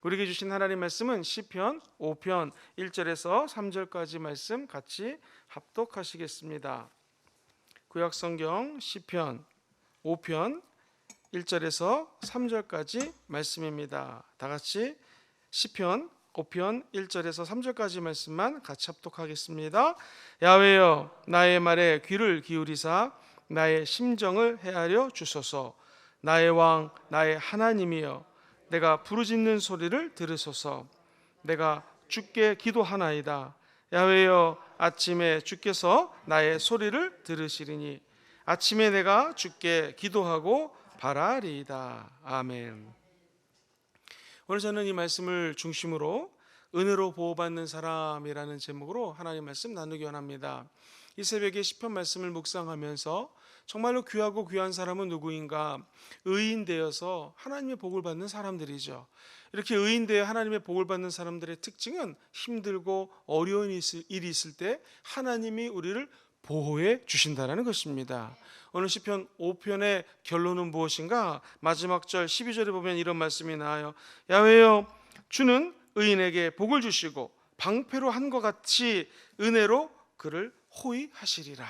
우리에게 주신 하나님 말씀은 시편 5편 1절에서 3절까지 말씀 같이 합독하시겠습니다. 구약성경 시편 5편 1절에서 3절까지 말씀입니다. 다 같이 시편 5편 1절에서 3절까지 말씀만 같이 합독하겠습니다. 야훼여, 나의 말에 귀를 기울이사 나의 심정을 헤아려 주소서. 나의 왕, 나의 하나님이여, 내가 부르짖는 소리를 들으소서. 내가 주께 기도하나이다. 야훼여, 아침에 주께서 나의 소리를 들으시리니 아침에 내가 주께 기도하고 바라리이다. 아멘. 오늘 저는 이 말씀을 중심으로 은혜로 보호받는 사람이라는 제목으로 하나님 말씀 나누기 원합니다. 이 새벽에 시편 말씀을 묵상하면서 정말로 귀하고 귀한 사람은 누구인가? 의인 되어서 하나님의 복을 받는 사람들이죠. 이렇게 의인 되어 하나님의 복을 받는 사람들의 특징은 힘들고 어려운 일이 있을 때 하나님이 우리를 보호해 주신다는 것입니다. 오늘 시편 5편의 결론은 무엇인가? 마지막 절 12절에 보면 이런 말씀이 나와요. 야훼여, 주는 의인에게 복을 주시고 방패로 한 것 같이 은혜로 그를 호위하시리라.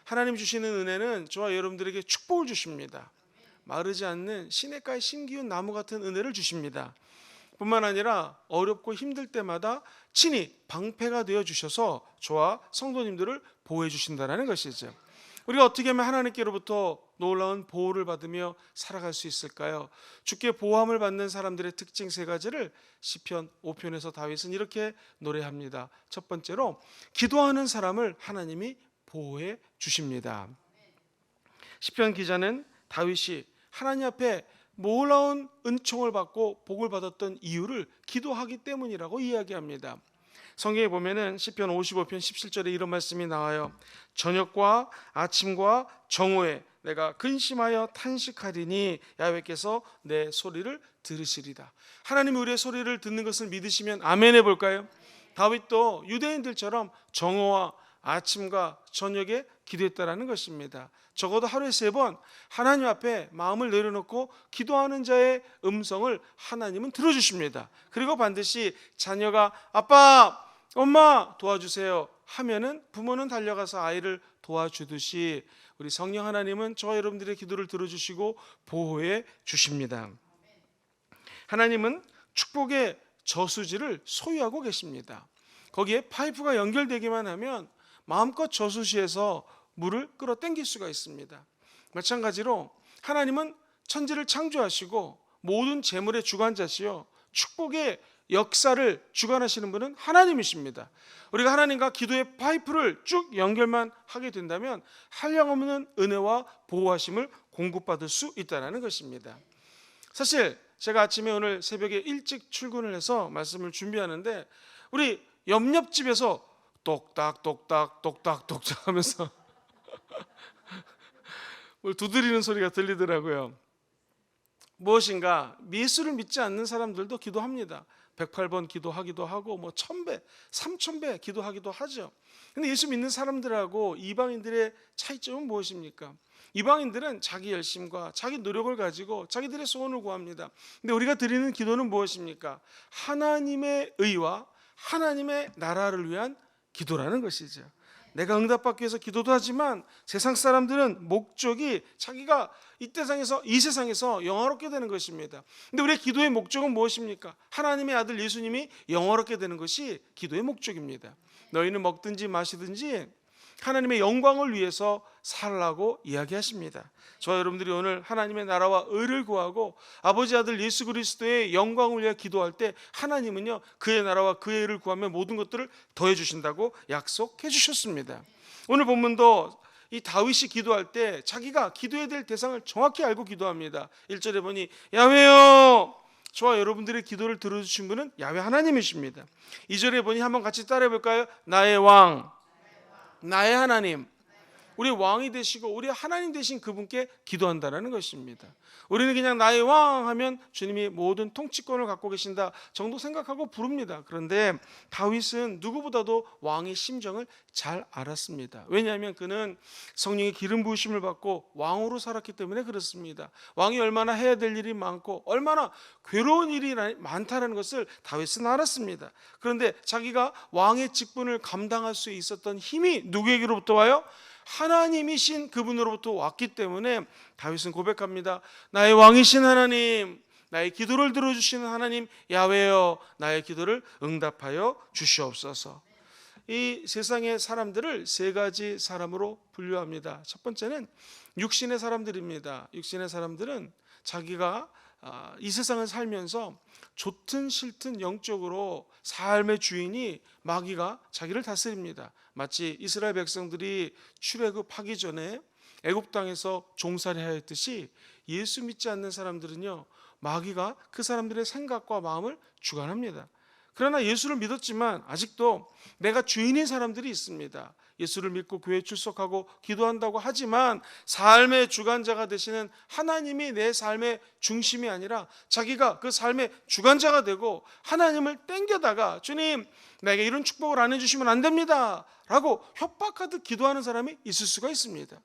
하나님 주시는 은혜는 저와 여러분들에게 축복을 주십니다. 마르지 않는 시냇가에 심기운 나무 같은 은혜를 주십니다. 뿐만 아니라 어렵고 힘들 때마다 친히 방패가 되어 주셔서 저와 성도님들을 보호해 주신다는 것이죠. 우리가 어떻게 하면 하나님께로부터 놀라운 보호를 받으며 살아갈 수 있을까요? 주께 보호함을 받는 사람들의 특징 세 가지를 시편 5편에서 다윗은 이렇게 노래합니다. 첫 번째로 기도하는 사람을 하나님이 보호해 주십니다. 시편 기자는 다윗이 하나님 앞에 놀라운 은총을 받고 복을 받았던 이유를 기도하기 때문이라고 이야기합니다. 성경에 보면은 시편 55편 17절에 이런 말씀이 나와요. 저녁과 아침과 정오에 내가 근심하여 탄식하리니 야훼께서 내 소리를 들으시리다. 하나님이 우리의 소리를 듣는 것을 믿으시면 아멘 해볼까요? 다윗도 유대인들처럼 정오와 아침과 저녁에 기도했다라는 것입니다. 적어도 하루에 3번 하나님 앞에 마음을 내려놓고 기도하는 자의 음성을 하나님은 들어주십니다. 그리고 반드시 자녀가 아빠, 엄마 도와주세요 하면은 부모는 달려가서 아이를 도와주듯이 우리 성령 하나님은 저와 여러분들의 기도를 들어주시고 보호해 주십니다. 하나님은 축복의 저수지를 소유하고 계십니다. 거기에 파이프가 연결되기만 하면 마음껏 저수지에서 물을 끌어당길 수가 있습니다. 마찬가지로 하나님은 천지를 창조하시고 모든 재물의 주관자시요 축복의 역사를 주관하시는 분은 하나님이십니다. 우리가 하나님과 기도의 파이프를 쭉 연결만 하게 된다면 한량없는 은혜와 보호하심을 공급받을 수 있다는 것입니다. 사실 제가 아침에 오늘 새벽에 일찍 출근을 해서 말씀을 준비하는데 우리 옆집에서 똑딱 똑딱 똑딱 똑딱 하면서 뭘 두드리는 소리가 들리더라고요. 무엇인가 예수를 믿지 않는 사람들도 기도합니다. 108번 기도하기도 하고 1000배, 3000배 기도하기도 하죠. 근데 예수 믿는 사람들하고 이방인들의 차이점은 무엇입니까? 이방인들은 자기 열심과 자기 노력을 가지고 자기들의 소원을 구합니다. 근데 우리가 드리는 기도는 무엇입니까? 하나님의 의와 하나님의 나라를 위한 기도라는 것이죠. 내가 응답받기 위해서 기도도 하지만 세상 사람들은 목적이 자기가 이 세상에서 영화롭게 되는 것입니다. 근데 우리의 기도의 목적은 무엇입니까? 하나님의 아들 예수님이 영화롭게 되는 것이 기도의 목적입니다. 너희는 먹든지 마시든지 하나님의 영광을 위해서 살라고 이야기하십니다. 저와 여러분들이 오늘 하나님의 나라와 의를 구하고 아버지 아들 예수 그리스도의 영광을 위해 기도할 때 하나님은요 그의 나라와 그의 의를 구하면 모든 것들을 더해 주신다고 약속해 주셨습니다. 오늘 본문도 이 다윗이 기도할 때 자기가 기도해야 될 대상을 정확히 알고 기도합니다. 1절에 보니 야훼여, 저와 여러분들의 기도를 들어주신 분은 야훼 하나님이십니다. 2절에 보니 한번 같이 따라해 볼까요? 나의 왕, 나의 하나님. 우리 왕이 되시고 우리 하나님 되신 그분께 기도한다는 것입니다. 우리는 그냥 나의 왕 하면 주님이 모든 통치권을 갖고 계신다 정도 생각하고 부릅니다. 그런데 다윗은 누구보다도 왕의 심정을 잘 알았습니다. 왜냐하면 그는 성령의 기름 부으심을 받고 왕으로 살았기 때문에 그렇습니다. 왕이 얼마나 해야 될 일이 많고 얼마나 괴로운 일이 많다는 것을 다윗은 알았습니다. 그런데 자기가 왕의 직분을 감당할 수 있었던 힘이 누구에게로부터 와요? 하나님이신 그분으로부터 왔기 때문에 다윗은 고백합니다. 나의 왕이신 하나님, 나의 기도를 들어주시는 하나님 야훼여, 나의 기도를 응답하여 주시옵소서. 이 세상의 사람들을 세 가지 사람으로 분류합니다. 첫 번째는 육신의 사람들입니다. 육신의 사람들은 자기가 이 세상을 살면서 좋든 싫든 영적으로 삶의 주인이 마귀가 자기를 다스립니다. 마치 이스라엘 백성들이 출애굽하기 전에 애굽 땅에서 종살이 하였듯이 예수 믿지 않는 사람들은요, 마귀가 그 사람들의 생각과 마음을 주관합니다. 그러나 예수를 믿었지만 아직도 내가 주인인 사람들이 있습니다. 예수를 믿고 교회에 출석하고 기도한다고 하지만 삶의 주관자가 되시는 하나님이 내 삶의 중심이 아니라 자기가 그 삶의 주관자가 되고 하나님을 땡겨다가 주님 나에게 이런 축복을 안 해주시면 안 됩니다 라고 협박하듯 기도하는 사람이 있을 수가 있습니다.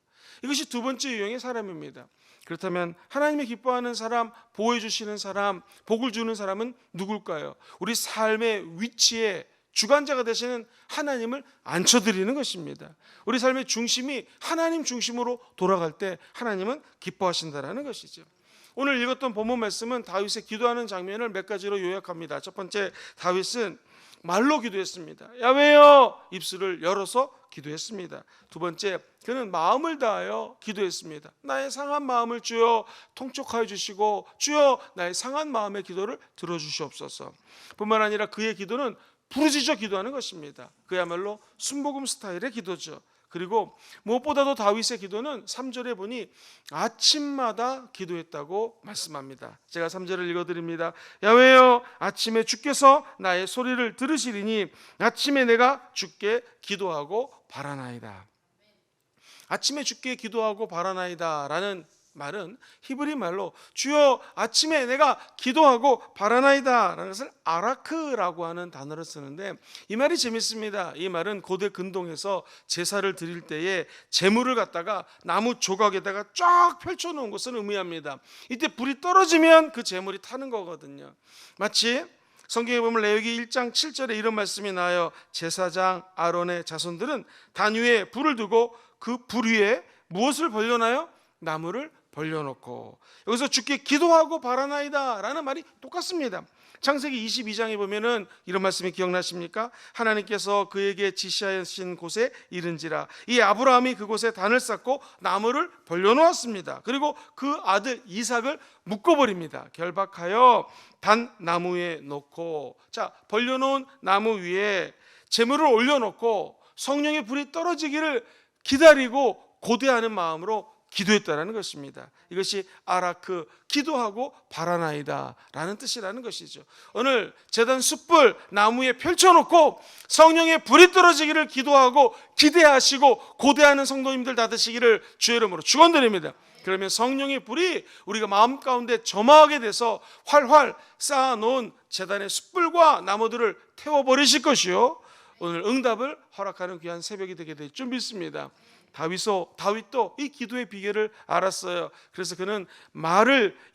이것이 두 번째 유형의 사람입니다. 그렇다면 하나님이 기뻐하는 사람, 보호해 주시는 사람, 복을 주는 사람은 누굴까요? 우리 삶의 위치에 주관자가 되시는 하나님을 앉혀드리는 것입니다. 우리 삶의 중심이 하나님 중심으로 돌아갈 때 하나님은 기뻐하신다는 것이죠. 오늘 읽었던 본문 말씀은 다윗의 기도하는 장면을 몇 가지로 요약합니다. 첫 번째, 다윗은 말로 기도했습니다. 야훼여, 입술을 열어서 기도했습니다. 두 번째, 그는 마음을 다하여 기도했습니다. 나의 상한 마음을 주여 통촉하여 주시고 주여 나의 상한 마음의 기도를 들어주시옵소서. 뿐만 아니라 그의 기도는 부르짖어 기도하는 것입니다. 그야말로 순복음 스타일의 기도죠. 그리고 무엇보다도 다윗의 기도는 3절에 보니 아침마다 기도했다고 말씀합니다. 제가 3절을 읽어드립니다. 야훼여, 아침에 주께서 나의 소리를 들으시리니 아침에 내가 주께 기도하고 바라나이다. 아침에 주께 기도하고 바라나이다 라는 말은 히브리 말로 주여 아침에 내가 기도하고 바라나이다 라는 것을 아라크라고 하는 단어를 쓰는데 이 말이 재밌습니다. 이 말은 고대 근동에서 제사를 드릴 때에 제물을 갖다가 나무 조각에다가 쫙 펼쳐놓은 것을 의미합니다. 이때 불이 떨어지면 그 제물이 타는 거거든요. 마치 성경에 보면 레위기 1장 7절에 이런 말씀이 나와요. 제사장 아론의 자손들은 단 위에 불을 두고 그 불 위에 무엇을 벌려놔요? 나무를 벌려놓고. 여기서 주께 기도하고 바라나이다 라는 말이 똑같습니다. 창세기 22장에 보면은 이런 말씀이 기억나십니까? 하나님께서 그에게 지시하신 곳에 이른지라 이 아브라함이 그곳에 단을 쌓고 나무를 벌려놓았습니다. 그리고 그 아들 이삭을 묶어버립니다. 결박하여 단 나무에 놓고, 자, 벌려놓은 나무 위에 제물을 올려놓고 성령의 불이 떨어지기를 기다리고 고대하는 마음으로 기도했다라는 것입니다. 이것이 아라크, 기도하고 바라나이다 라는 뜻이라는 것이죠. 오늘 제단 숯불 나무에 펼쳐놓고 성령의 불이 떨어지기를 기도하고 기대하시고 고대하는 성도님들 다 되시기를 주의 이름으로 축원드립니다. 그러면 성령의 불이 우리가 마음 가운데 점화하게 돼서 활활 쌓아놓은 제단의 숯불과 나무들을 태워버리실 것이요, 오늘 응답을 허락하는 귀한 새벽이 되게 될 줄 믿습니다. 다윗도 이 기도의 비결을 알았어요. 그래서 그는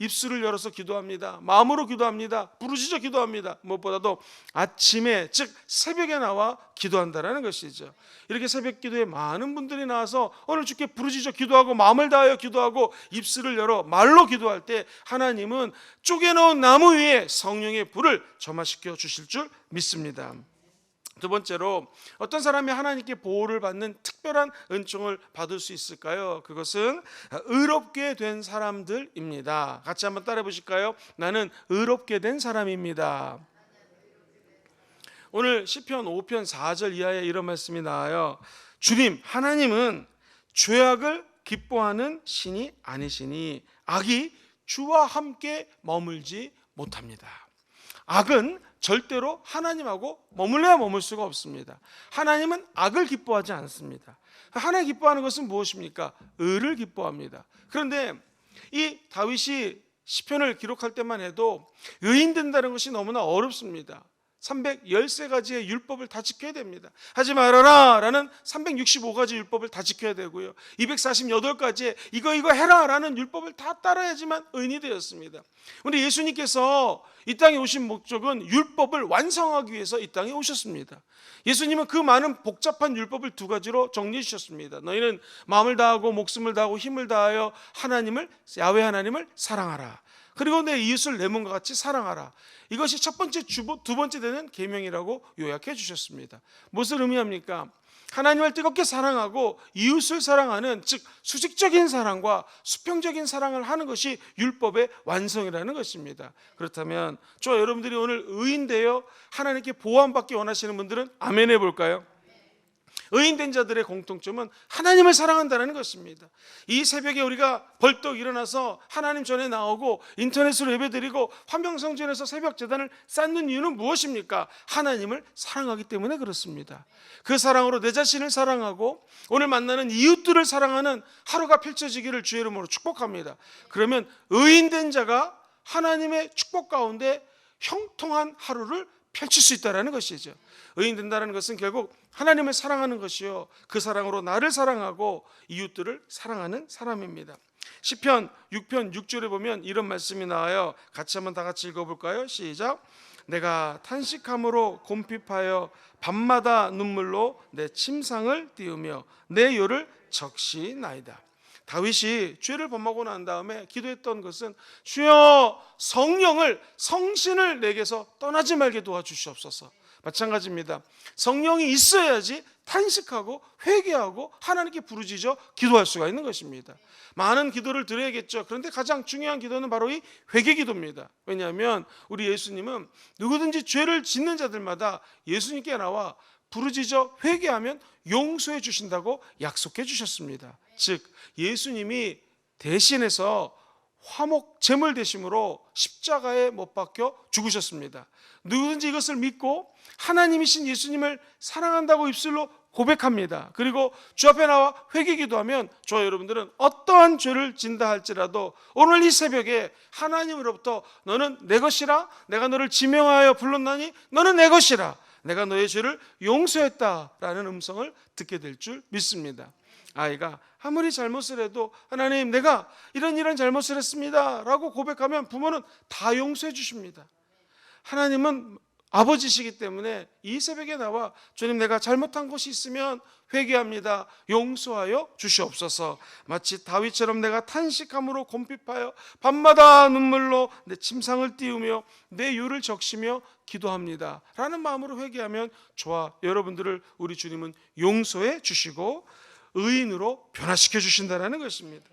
입술을 열어서 기도합니다. 마음으로 기도합니다. 부르짖어 기도합니다. 무엇보다도 아침에, 즉 새벽에 나와 기도한다라는 것이죠. 이렇게 새벽 기도에 많은 분들이 나와서 오늘 주께 부르짖어 기도하고 마음을 다하여 기도하고 입술을 열어 말로 기도할 때 하나님은 쪼개놓은 나무 위에 성령의 불을 점화시켜 주실 줄 믿습니다. 두 번째로, 어떤 사람이 하나님께 보호를 받는 특별한 은총을 받을 수 있을까요? 그것은 의롭게 된 사람들입니다. 같이 한번 따라해 보실까요? 나는 의롭게 된 사람입니다. 오늘 시편 5편 4절 이하에 이런 말씀이 나와요. 주님, 하나님은 죄악을 기뻐하는 신이 아니시니 악이 주와 함께 머물지 못합니다. 악은 절대로 하나님하고 머물러야 머물 수가 없습니다. 하나님은 악을 기뻐하지 않습니다. 하나님 기뻐하는 것은 무엇입니까? 의를 기뻐합니다. 그런데 이 다윗이 시편을 기록할 때만 해도 의인 된다는 것이 너무나 어렵습니다. 313가지의 율법을 다 지켜야 됩니다. 하지 말아라 라는 365가지 율법을 다 지켜야 되고요, 248가지의 이거 해라 라는 율법을 다 따라야지만 의인이 되었습니다. 우리 예수님께서 이 땅에 오신 목적은 율법을 완성하기 위해서 이 땅에 오셨습니다. 예수님은 그 많은 복잡한 율법을 두 가지로 정리해 주셨습니다. 너희는 마음을 다하고 목숨을 다하고 힘을 다하여 야훼 하나님을 사랑하라. 그리고 내 이웃을 내 몸과 같이 사랑하라. 이것이 첫 번째, 두 번째 되는 계명이라고 요약해 주셨습니다. 무엇을 의미합니까? 하나님을 뜨겁게 사랑하고 이웃을 사랑하는, 즉 수직적인 사랑과 수평적인 사랑을 하는 것이 율법의 완성이라는 것입니다. 그렇다면 저와 여러분들이 오늘 의인 되어 하나님께 보호받기 원하시는 분들은 아멘 해볼까요? 의인된 자들의 공통점은 하나님을 사랑한다는 것입니다. 이 새벽에 우리가 벌떡 일어나서 하나님 전에 나오고 인터넷으로 예배드리고 화명성전에서 새벽 제단을 쌓는 이유는 무엇입니까? 하나님을 사랑하기 때문에 그렇습니다. 그 사랑으로 내 자신을 사랑하고 오늘 만나는 이웃들을 사랑하는 하루가 펼쳐지기를 주의 이름으로 축복합니다. 그러면 의인된 자가 하나님의 축복 가운데 형통한 하루를 펼칠 수 있다는 것이죠. 의인 된다는 것은 결국 하나님을 사랑하는 것이요, 그 사랑으로 나를 사랑하고 이웃들을 사랑하는 사람입니다. 시편 6편 6절에 보면 이런 말씀이 나와요. 같이 한번 다 같이 읽어볼까요? 시작. 내가 탄식함으로 곰핍하여 밤마다 눈물로 내 침상을 띄우며 내 요를 적시나이다. 다윗이 죄를 범하고 난 다음에 기도했던 것은 주여 성신을 내게서 떠나지 말게 도와주시옵소서. 마찬가지입니다. 성령이 있어야지 탄식하고 회개하고 하나님께 부르짖어 기도할 수가 있는 것입니다. 많은 기도를 드려야겠죠. 그런데 가장 중요한 기도는 바로 이 회개 기도입니다. 왜냐하면 우리 예수님은 누구든지 죄를 짓는 자들마다 예수님께 나와 부르짖어 회개하면 용서해 주신다고 약속해 주셨습니다. 즉 예수님이 대신해서 화목 제물 대심으로 십자가에 못 박혀 죽으셨습니다. 누구든지 이것을 믿고 하나님이신 예수님을 사랑한다고 입술로 고백합니다. 그리고 주 앞에 나와 회개 기도하면 저와 여러분들은 어떠한 죄를 진다 할지라도 오늘 이 새벽에 하나님으로부터 너는 내 것이라, 내가 너를 지명하여 불렀나니 너는 내 것이라, 내가 너의 죄를 용서했다라는 음성을 듣게 될 줄 믿습니다. 아이가 아무리 잘못을 해도 하나님 내가 이런 잘못을 했습니다 라고 고백하면 부모는 다 용서해 주십니다. 하나님은 아버지시기 때문에 이 새벽에 나와 주님 내가 잘못한 것이 있으면 회개합니다, 용서하여 주시옵소서. 마치 다윗처럼 내가 탄식함으로 곰핍하여 밤마다 눈물로 내 침상을 띄우며 내 유를 적시며 기도합니다 라는 마음으로 회개하면 저와 여러분들을 우리 주님은 용서해 주시고 의인으로 변화시켜 주신다는 것입니다.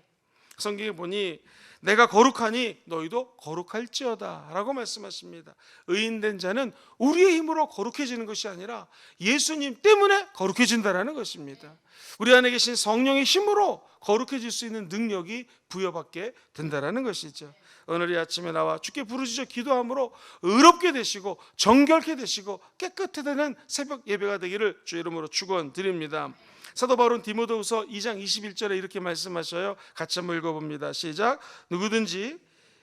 성경에 보니 내가 거룩하니 너희도 거룩할지어다 라고 말씀하십니다. 의인된 자는 우리의 힘으로 거룩해지는 것이 아니라 예수님 때문에 거룩해진다는 것입니다. 우리 안에 계신 성령의 힘으로 거룩해질 수 있는 능력이 부여받게 된다는 것이죠. 오늘 이 아침에 나와 주께 부르짖어 기도함으로 의롭게 되시고 정결케 되시고 깨끗해 되는 새벽 예배가 되기를 주 이름으로 축원드립니다. 사도 바울은 디모데후서 2장 21절에 이렇게 말씀하셔요. 같이 한번 읽어봅니다. 시작. 누구든지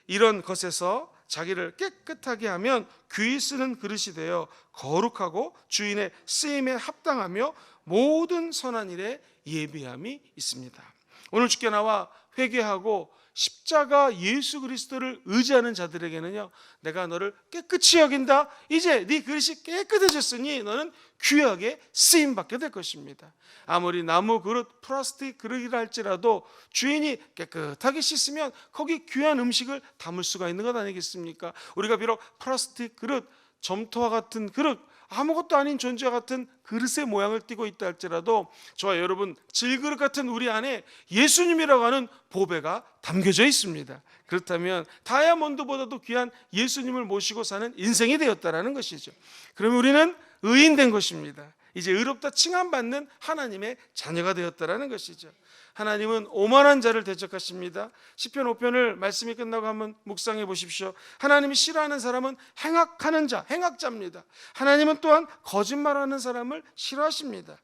이런 것에서 자기를 깨끗하게 하면 귀히 쓰는 그릇이 되어 거룩하고 주인의 쓰임에 합당하며 모든 선한 일에 예비함이 있습니다. 오늘 주께 나와 회개하고 십자가 예수 그리스도를 의지하는 자들에게는요, 내가 너를 깨끗이 여긴다. 이제 네 그릇이 깨끗해졌으니 너는 귀하게 쓰임받게 될 것입니다. 아무리 나무 그릇, 플라스틱 그릇이라 할지라도 주인이 깨끗하게 씻으면 거기 귀한 음식을 담을 수가 있는 것 아니겠습니까? 우리가 비록 플라스틱 그릇, 점토와 같은 그릇, 아무것도 아닌 존재와 같은 그릇의 모양을 띠고 있다 할지라도 저와 여러분 질그릇 같은 우리 안에 예수님이라고 하는 보배가 담겨져 있습니다. 그렇다면 다이아몬드보다도 귀한 예수님을 모시고 사는 인생이 되었다라는 것이죠. 그러면 우리는 의인된 것입니다. 이제 의롭다 칭함받는 하나님의 자녀가 되었다라는 것이죠. 하나님은 오만한 자를 대적하십니다. 시편 5편을 말씀이 끝나고 한번 묵상해 보십시오. 하나님이 싫어하는 사람은 행악하는 자, 행악자입니다. 하나님은 또한 거짓말하는 사람을 싫어하십니다.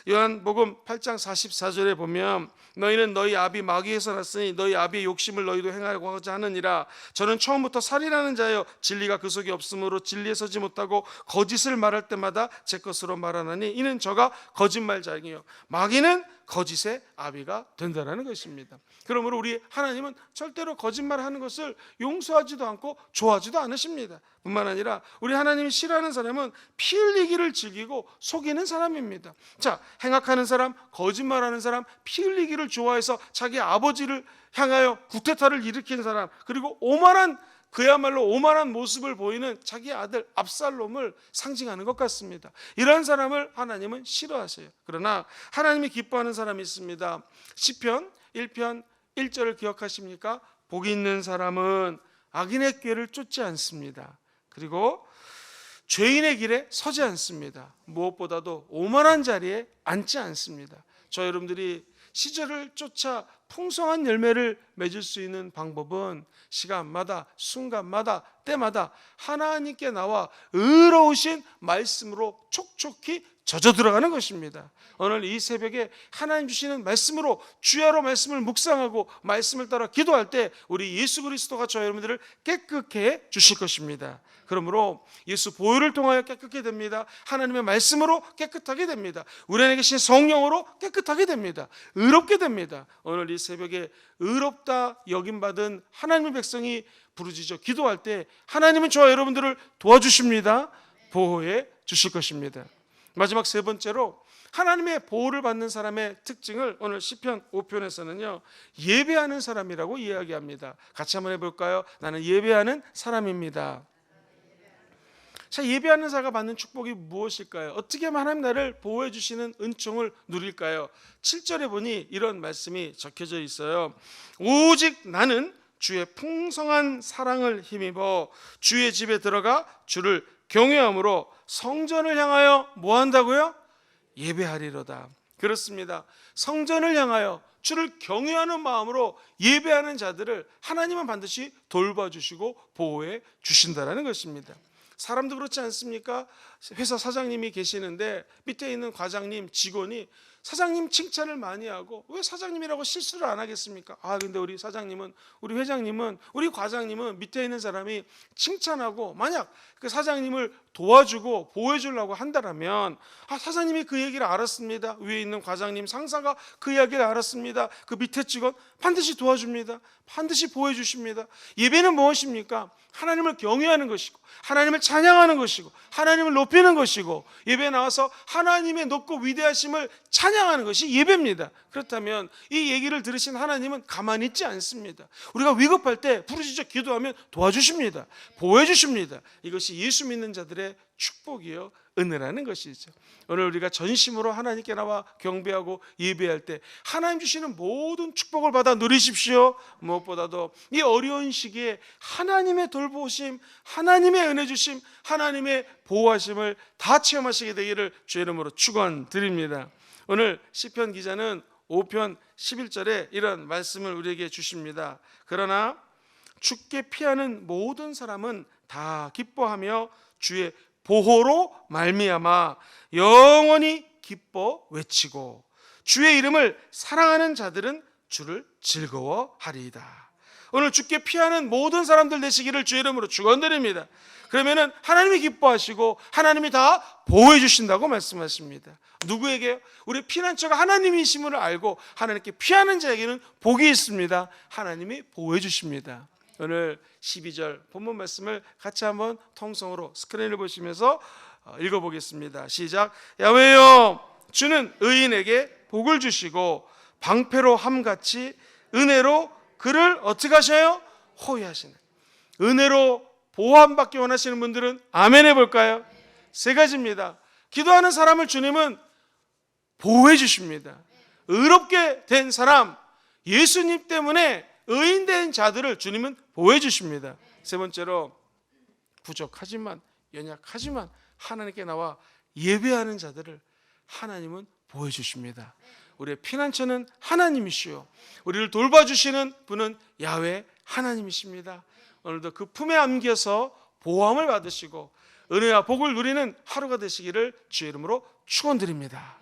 요한복음 8장 44절에 보면 너희는 너희 아비 마귀에서 났으니 너희 아비의 욕심을 너희도 행하고자 하느니라. 저는 처음부터 살인하는 자여 진리가 그 속에 없으므로 진리에 서지 못하고 거짓을 말할 때마다 제 것으로 말하나니 이는 저가 거짓말자이요 마귀는 거짓의 아비가 된다는 것입니다. 그러므로 우리 하나님은 절대로 거짓말하는 것을 용서하지도 않고 좋아하지도 않으십니다. 뿐만 아니라 우리 하나님이 싫어하는 사람은 피 흘리기를 즐기고 속이는 사람입니다. 자, 행악하는 사람, 거짓말하는 사람, 피 흘리기를 좋아해서 자기 아버지를 향하여 구테타를 일으킨 사람, 그리고 그야말로 오만한 모습을 보이는 자기 아들 압살롬을 상징하는 것 같습니다. 이런 사람을 하나님은 싫어하세요. 그러나 하나님이 기뻐하는 사람이 있습니다. 시편 1편 1절을 기억하십니까? 복이 있는 사람은 악인의 꾀를 쫓지 않습니다. 그리고 죄인의 길에 서지 않습니다. 무엇보다도 오만한 자리에 앉지 않습니다. 저 여러분들이 시절을 쫓아 풍성한 열매를 맺을 수 있는 방법은 시간마다 순간마다 때마다 하나님께 나와 의로우신 말씀으로 촉촉히 젖어 들어가는 것입니다. 오늘 이 새벽에 하나님 주시는 말씀으로 주야로 말씀을 묵상하고 말씀을 따라 기도할 때 우리 예수 그리스도가 저 여러분들을 깨끗게 해 주실 것입니다. 그러므로 예수 보혈을 통하여 깨끗게 됩니다. 하나님의 말씀으로 깨끗하게 됩니다. 우리 안에 계신 성령으로 깨끗하게 됩니다. 의롭게 됩니다. 오늘 이 새벽에 의롭다 여김받은 하나님의 백성이 부르짖어 기도할 때 하나님은 저와 여러분들을 도와주십니다. 보호해 주실 것입니다. 마지막 세 번째로 하나님의 보호를 받는 사람의 특징을 오늘 시편 5편에서는요 예배하는 사람이라고 이야기합니다. 같이 한번 해볼까요? 나는 예배하는 사람입니다. 자, 예배하는 자가 받는 축복이 무엇일까요? 어떻게 하면 하나님 나를 보호해 주시는 은총을 누릴까요? 7절에 보니 이런 말씀이 적혀져 있어요. 오직 나는 주의 풍성한 사랑을 힘입어 주의 집에 들어가 주를 경외함으로 성전을 향하여 뭐 한다고요? 예배하리로다. 그렇습니다. 성전을 향하여 주를 경외하는 마음으로 예배하는 자들을 하나님은 반드시 돌봐주시고 보호해 주신다는 것입니다. 사람도 그렇지 않습니까? 회사 사장님이 계시는데 밑에 있는 과장님, 직원이 사장님 칭찬을 많이 하고 왜 사장님이라고 실수를 안 하겠습니까? 근데 우리 사장님은, 우리 회장님은, 우리 과장님은 밑에 있는 사람이 칭찬하고 만약 그 사장님을 도와주고 보호해 주려고 한다면 사장님이 그 얘기를 알았습니다. 위에 있는 과장님, 상사가 그 이야기를 알았습니다. 그 밑에 직원 반드시 도와줍니다. 반드시 보호해 주십니다. 예배는 무엇입니까? 하나님을 경외하는 것이고 하나님을 찬양하는 것이고 하나님을 높이는 것이고 예배에 나와서 하나님의 높고 위대하심을 찬양하는 것이 예배입니다. 그렇다면 이 얘기를 들으신 하나님은 가만히 있지 않습니다. 우리가 위급할 때 부르짖어 기도하면 도와주십니다. 보호해 주십니다. 이것이 예수 믿는 자들의 축복이요 은혜라는 것이죠. 오늘 우리가 전심으로 하나님께 나와 경배하고 예배할 때 하나님 주시는 모든 축복을 받아 누리십시오. 무엇보다도 이 어려운 시기에 하나님의 돌보심, 하나님의 은혜 주심, 하나님의 보호하심을 다 체험하시게 되기를 주의 이름으로 축원드립니다. 오늘 시편 기자는 5편 11절에 이런 말씀을 우리에게 주십니다. 그러나 주께 피하는 모든 사람은 다 기뻐하며 주의 보호로 말미암아 영원히 기뻐 외치고 주의 이름을 사랑하는 자들은 주를 즐거워하리이다. 오늘 주께 피하는 모든 사람들 되시기를 주의 이름으로 축원드립니다. 그러면은 하나님이 기뻐하시고 하나님이 다 보호해 주신다고 말씀하십니다. 누구에게요? 우리 피난처가 하나님이심을 알고 하나님께 피하는 자에게는 복이 있습니다. 하나님이 보호해 주십니다. 오늘 12절 본문 말씀을 같이 한번 통성으로 스크린을 보시면서 읽어보겠습니다. 시작. 야훼여 주는 의인에게 복을 주시고 방패로 함같이 은혜로 그를 어떻게 하셔요? 호위하시는. 은혜로 보호함받기 원하시는 분들은 아멘 해볼까요? 세 가지입니다. 기도하는 사람을 주님은 보호해 주십니다. 의롭게 된 사람, 예수님 때문에 의인된 자들을 주님은 보호해 주십니다. 세 번째로 부족하지만 연약하지만 하나님께 나와 예배하는 자들을 하나님은 보호해 주십니다. 우리의 피난처는 하나님이시요 우리를 돌봐주시는 분은 야훼 하나님이십니다. 오늘도 그 품에 안겨서 보호함을 받으시고 은혜와 복을 누리는 하루가 되시기를 주의 이름으로 축원드립니다.